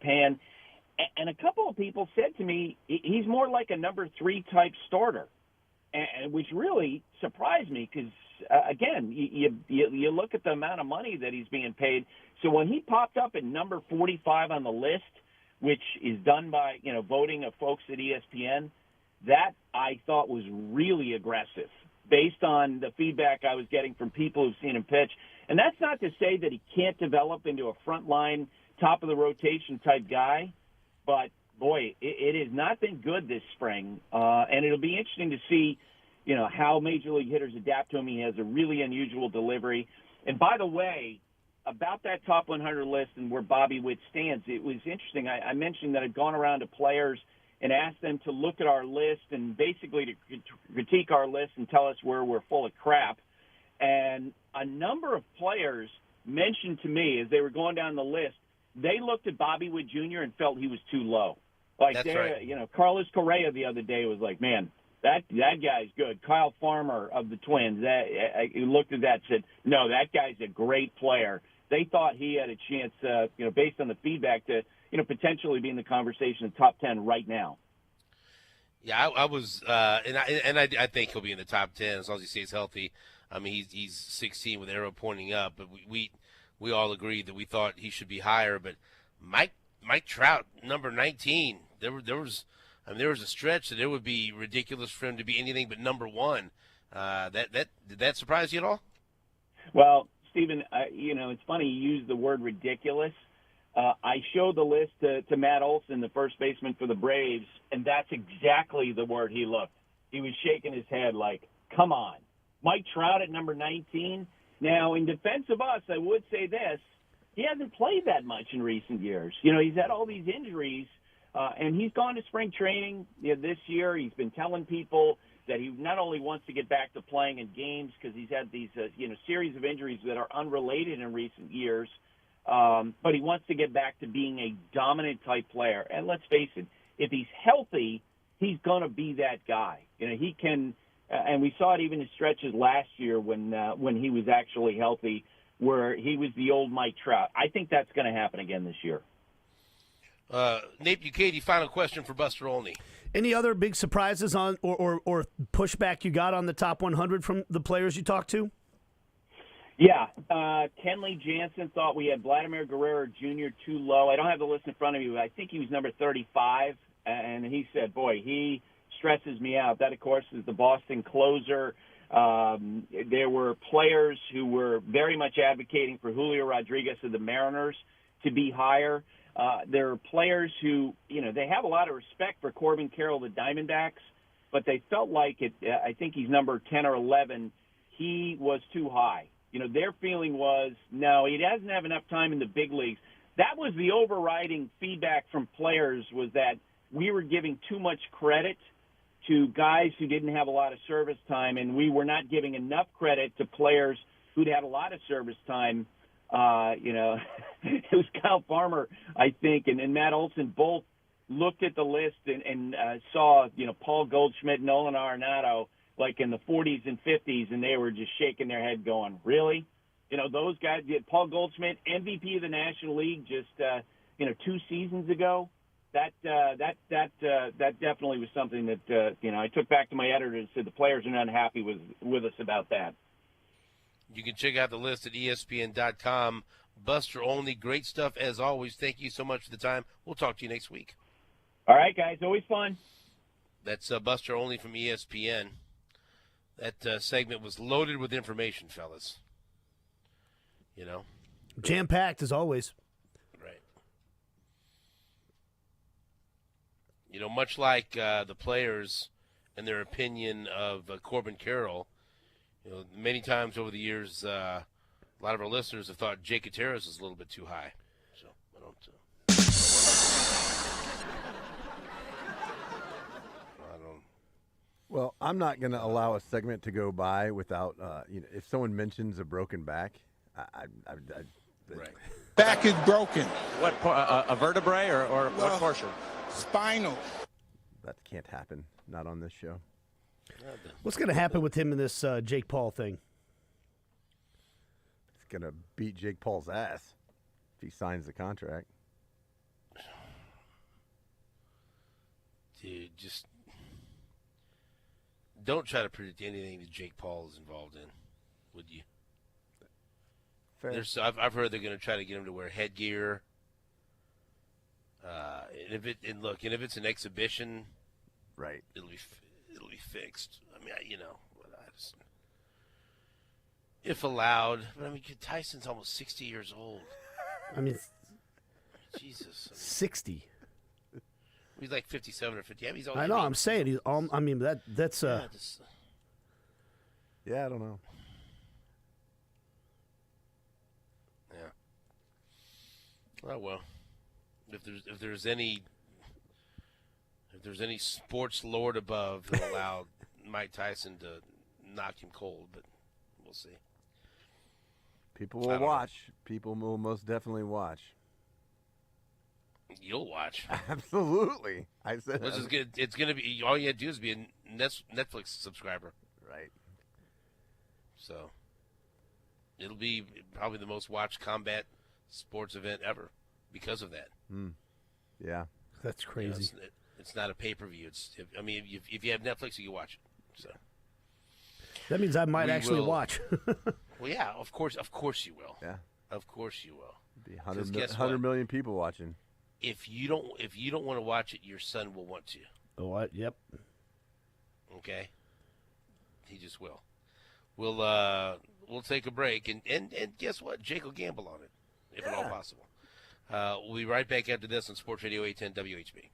pan. And a couple of people said to me, he's more like a number 3 type starter, and which really surprised me because, again, you look at the amount of money that he's being paid. So when he popped up at number 45 on the list, which is done by, voting of folks at ESPN, that I thought was really aggressive based on the feedback I was getting from people who've seen him pitch. And that's not to say that he can't develop into a frontline, top-of-the-rotation type guy, but, boy, it has not been good this spring. And it'll be interesting to see, how Major League hitters adapt to him. He has a really unusual delivery. And, by the way, about that top 100 list and where Bobby Witt stands, it was interesting. I mentioned that I'd gone around to players and asked them to look at our list and basically to critique our list and tell us where we're full of crap. And a number of players mentioned to me as they were going down the list, they looked at Bobby Witt Jr. and felt he was too low. That's right. Carlos Correa the other day was like, man, that guy's good. Kyle Farmer of the Twins, he looked at that and said, no, that guy's a great player. They thought he had a chance, based on the feedback, to, potentially be in the conversation of top 10 right now. Yeah, I was, and I think he'll be in the top 10 as long as he stays healthy. I mean, he's 16 with arrow pointing up, but we all agreed that we thought he should be higher. But Mike Trout, number 19, there was a stretch that it would be ridiculous for him to be anything but number 1. Did that surprise you at all? Well, Stephen, it's funny you use the word ridiculous. I showed the list to Matt Olson, the first baseman for the Braves, and that's exactly the word he looked. He was shaking his head like, come on. Mike Trout at number 19. Now, in defense of us, I would say this. He hasn't played that much in recent years. He's had all these injuries, and he's gone to spring training this year. He's been telling people that he not only wants to get back to playing in games because he's had these series of injuries that are unrelated in recent years, but he wants to get back to being a dominant type player. And let's face it, if he's healthy, he's going to be that guy. He can, and we saw it even in stretches last year when he was actually healthy, where he was the old Mike Trout. I think that's going to happen again this year. Nate Bukaty, final question for Buster Olney. Any other big surprises on or pushback you got on the top 100 from the players you talked to? Yeah. Kenley Jansen thought we had Vladimir Guerrero Jr. too low. I don't have the list in front of me, but I think he was number 35. And he said, boy, he stresses me out. That, of course, is the Boston closer. There were players who were very much advocating for Julio Rodriguez of the Mariners to be higher. There are players who, they have a lot of respect for Corbin Carroll, the Diamondbacks, but they felt like I think he's number 10 or 11. He was too high. Their feeling was, no, he doesn't have enough time in the big leagues. That was the overriding feedback from players, was that we were giving too much credit to guys who didn't have a lot of service time, and we were not giving enough credit to players who'd had a lot of service time. It was Kyle Farmer, I think, and Matt Olson both looked at the list and saw, Paul Goldschmidt, Nolan Arenado, like in the 40s and 50s, and they were just shaking their head going, really? Those guys, Paul Goldschmidt, MVP of the National League just, 2 seasons ago. That definitely was something that, I took back to my editor and said the players are not happy with us about that. You can check out the list at ESPN.com. Buster Olney, great stuff as always. Thank you so much for the time. We'll talk to you next week. All right, guys. Always fun. That's Buster Olney from ESPN. That segment was loaded with information, fellas. Jam-packed as always. Right. Much like the players and their opinion of Corbin Carroll, many times over the years, a lot of our listeners have thought Jake Gutierrez is a little bit too high. So I don't. Well, I'm not going to allow a segment to go by without, if someone mentions a broken back, Right. Back is broken. What, a vertebrae or what portion? Spinal. That can't happen. Not on this show. What's going to happen with him in this Jake Paul thing? He's going to beat Jake Paul's ass if he signs the contract. Dude, just don't try to predict anything that Jake Paul is involved in, would you? Fair. I've heard they're going to try to get him to wear headgear. And if it's an exhibition, Right. it'll be fixed. I mean, if allowed. But I mean, Tyson's almost 60 years old. I mean, Jesus, 60. He's like 57 or 50. I mean, I know. I'm saying he's. I mean, that's. Yeah, I don't know. Yeah. Oh well. If there's any sports lord above, he'll allow Mike Tyson to knock him cold, but we'll see. People will watch. People will most definitely watch. You'll watch. Absolutely. I said It's gonna be all you have to do is be a Netflix subscriber. Right. So it'll be probably the most watched combat sports event ever because of that. Yeah. That's crazy. You know, it's not a pay-per-view. If you have Netflix, you can watch it. So That means I might actually watch. Well, yeah, of course you will. Yeah. Of course you will. Be 100 million people watching. If you don't want to watch it, your son will want to. Oh, what? Yep. Okay. He just will. We'll take a break and guess what? Jake will gamble on it, if at all possible. We'll be right back after this on Sports Radio 810 WHB.